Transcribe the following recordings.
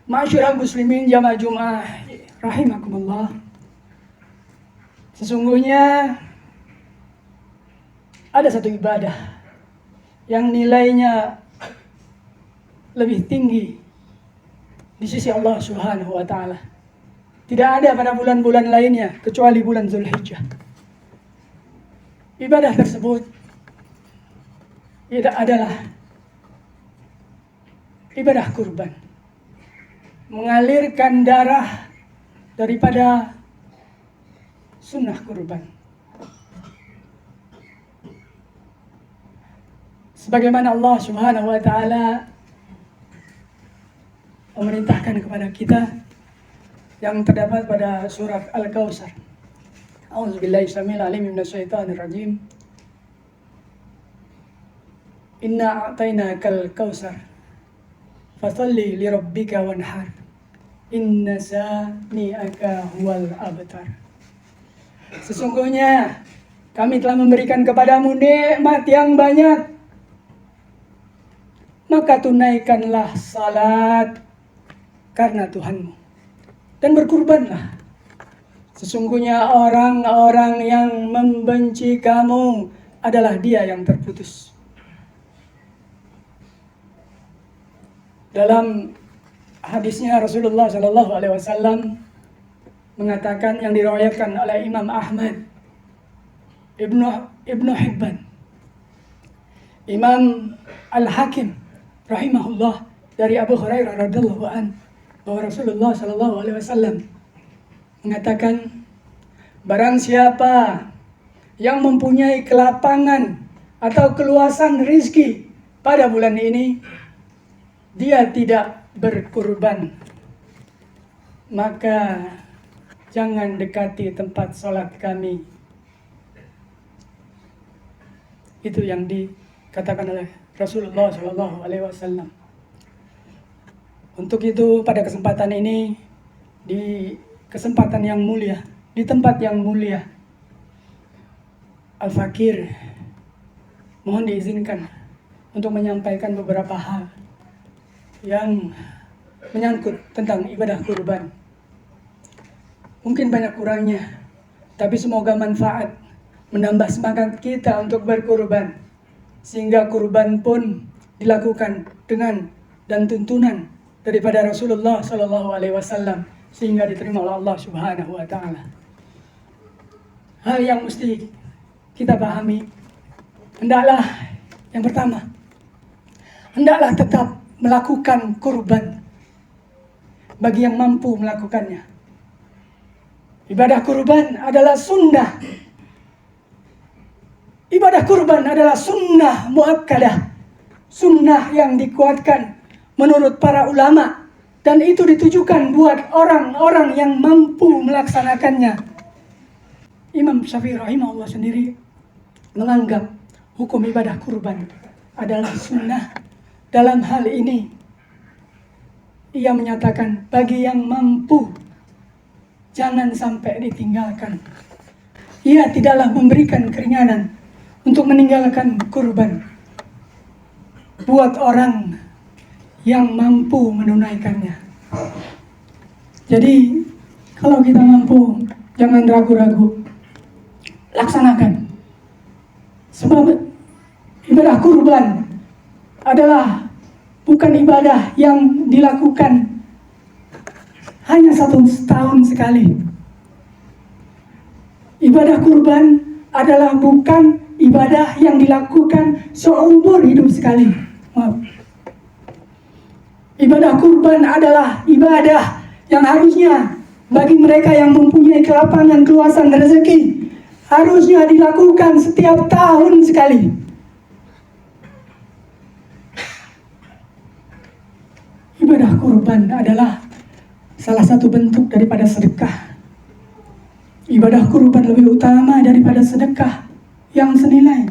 Ma'asyiral muslimin jamaah Jumat rahimakumullah. Sesungguhnya ada satu ibadah yang nilainya lebih tinggi di sisi Allah Subhanahu wa taala. Tidak ada pada bulan-bulan lainnya kecuali bulan Zulhijjah. Ibadah tersebut adalah ibadah kurban. Mengalirkan darah daripada sunnah kurban. Sebagaimana Allah Subhanahu wa taala memerintahkan kepada kita yang terdapat pada surat Al-Kautsar. A'udzubillahi samil alim minasyaitonir rajim. Inna a'tainakal kautsar fasalli lirabbika wanhar. Inna sani'aka huwal abtar. Sesungguhnya kami telah memberikan kepadamu nikmat yang banyak. Maka tunaikanlah salat karena Tuhanmu dan berkurbanlah. Sesungguhnya orang-orang yang membenci kamu adalah dia yang terputus. Dalam hadisnya Rasulullah Shallallahu Alaihi Wasallam mengatakan, yang diriwayatkan oleh Imam Ahmad, Ibnu Hibban, Imam Al-Hakim rahimahullah dari Abu Hurairah radhiyallahu an, bahwa Rasulullah Shallallahu Alaihi Wasallam mengatakan, barang siapa yang mempunyai kelapangan atau keluasan rizki pada bulan ini, dia tidak berkurban, maka jangan dekati tempat sholat kami. Itu yang dikatakan oleh Rasulullah Shallallahu Alaihi Wasallam. Untuk itu pada kesempatan ini, di kesempatan yang mulia, di tempat yang mulia, Al-Fakir mohon diizinkan untuk menyampaikan beberapa hal yang menyangkut tentang ibadah kurban. Mungkin banyak kurangnya, tapi semoga manfaat, menambah semangat kita untuk berkurban, sehingga kurban pun dilakukan dengan dan tuntunan daripada Rasulullah Sallallahu Alaihi Wasallam, sehingga diterima oleh Allah Subhanahu Wa Taala. Hal yang mesti kita pahami, hendaklah yang pertama, hendaklah tetap melakukan kurban bagi yang mampu melakukannya. Ibadah kurban adalah sunnah. Ibadah kurban adalah sunnah muakkadah, sunnah yang dikuatkan menurut para ulama, dan itu ditujukan buat orang-orang yang mampu melaksanakannya. Imam Syafi'i rahimahullah sendiri menganggap hukum ibadah kurban adalah sunnah. Dalam hal ini, ia menyatakan bagi yang mampu jangan sampai ditinggalkan. Ia tidaklah memberikan keringanan untuk meninggalkan kurban buat orang yang mampu menunaikannya. Jadi kalau kita mampu, jangan ragu-ragu, laksanakan. Sebab ibadah kurban adalah bukan ibadah yang dilakukan hanya 1 tahun sekali. Ibadah kurban adalah bukan ibadah yang dilakukan seumur hidup sekali. Maaf. Ibadah kurban adalah ibadah yang harusnya bagi mereka yang mempunyai kelapangan, keluasan rezeki, harusnya dilakukan setiap tahun sekali. Ibadah kurban adalah salah satu bentuk daripada sedekah. Ibadah kurban lebih utama daripada sedekah yang senilai.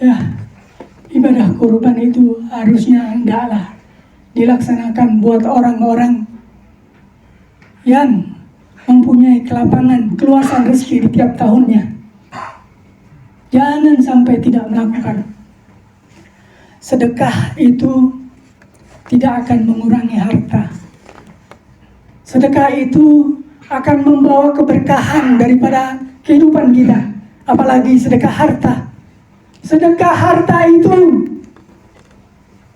Ya, ibadah kurban itu harusnya hendaklah dilaksanakan buat orang-orang yang mempunyai kelapangan, keluasan rezeki di tiap tahunnya. Jangan sampai tidak melakukan. sedekah itu tidak akan mengurangi harta. Sedekah itu akan membawa keberkahan daripada kehidupan kita, apalagi sedekah harta. Sedekah harta itu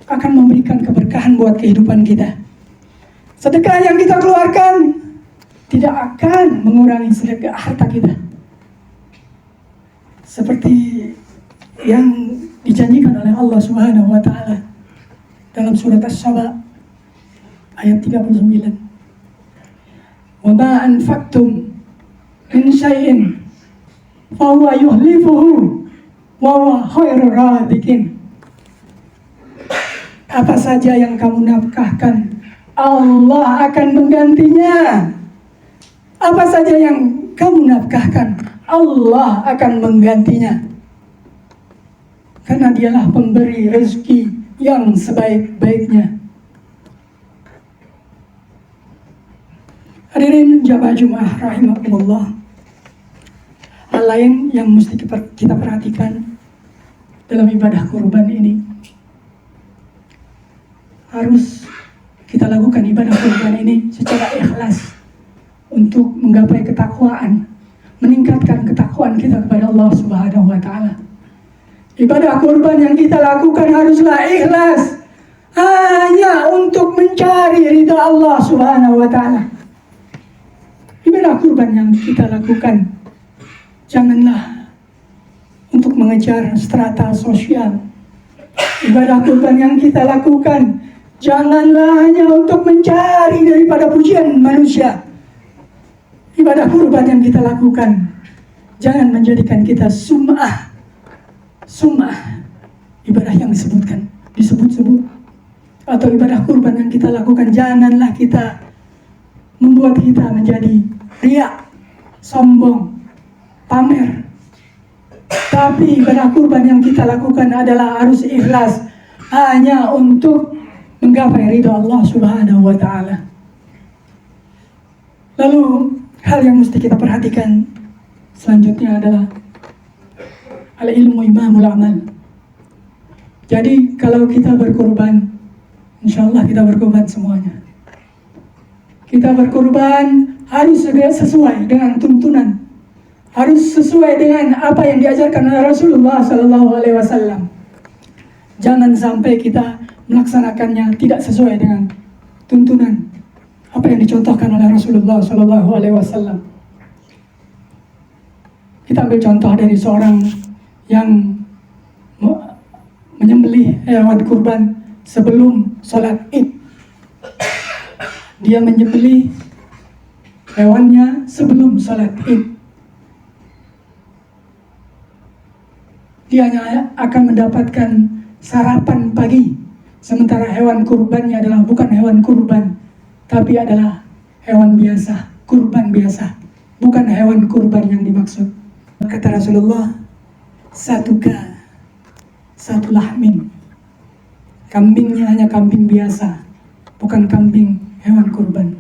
akan memberikan keberkahan buat kehidupan kita. Sedekah yang kita keluarkan tidak akan mengurangi sedekah harta kita. Seperti yang dijanjikan oleh Allah Subhanahu wa taala dalam surat As-Saba ayat 39. Wa ma anfaqtum min syai'in fa huwa yuhlifuhu wa huwa khairur raziqin. Apa saja yang kamu nafkahkan, Allah akan menggantinya. Apa saja yang kamu nafkahkan, Allah akan menggantinya. Karena dialah pemberi rezeki yang sebaik-baiknya. Hadirin jamaah Jumat rahimakumullah. Hal lain yang mesti kita perhatikan dalam ibadah kurban ini, harus kita lakukan ibadah kurban ini secara ikhlas untuk menggapai ketakwaan, meningkatkan ketakwaan kita kepada Allah Subhanahu wa taala. Ibadah kurban yang kita lakukan haruslah ikhlas, hanya untuk mencari ridha Allah Subhanahu wa taala. Ibadah kurban yang kita lakukan janganlah untuk mengejar strata sosial. Ibadah kurban yang kita lakukan janganlah hanya untuk mencari daripada pujian manusia. Ibadah kurban yang kita lakukan jangan menjadikan kita sum'ah. Ibadah yang disebut-sebut. Atau ibadah kurban yang kita lakukan janganlah kita membuat kita menjadi riya, sombong, pamer. Tapi ibadah kurban yang kita lakukan adalah harus ikhlas, hanya untuk menggapai ridha Allah Subhanahu wa taala. Lalu hal yang mesti kita perhatikan selanjutnya adalah al-ilmu imamul amal. Jadi kalau kita berkorban, insya Allah kita berkorban semuanya. Kita berkorban harus sesuai dengan tuntunan, harus sesuai dengan apa yang diajarkan oleh Rasulullah SAW. Jangan sampai kita melaksanakannya tidak sesuai dengan tuntunan apa yang dicontohkan oleh Rasulullah SAW. Kita ambil contoh dari seorang yang menyembelih hewan kurban sebelum sholat Id. Dia menyembelih hewannya sebelum sholat Id. Dia hanya akan mendapatkan sarapan pagi, sementara hewan kurbannya adalah bukan hewan kurban, tapi adalah hewan biasa, kurban biasa, bukan hewan kurban yang dimaksud. Kata Rasulullah, satu lahmin. Kambingnya hanya kambing biasa, bukan kambing hewan kurban.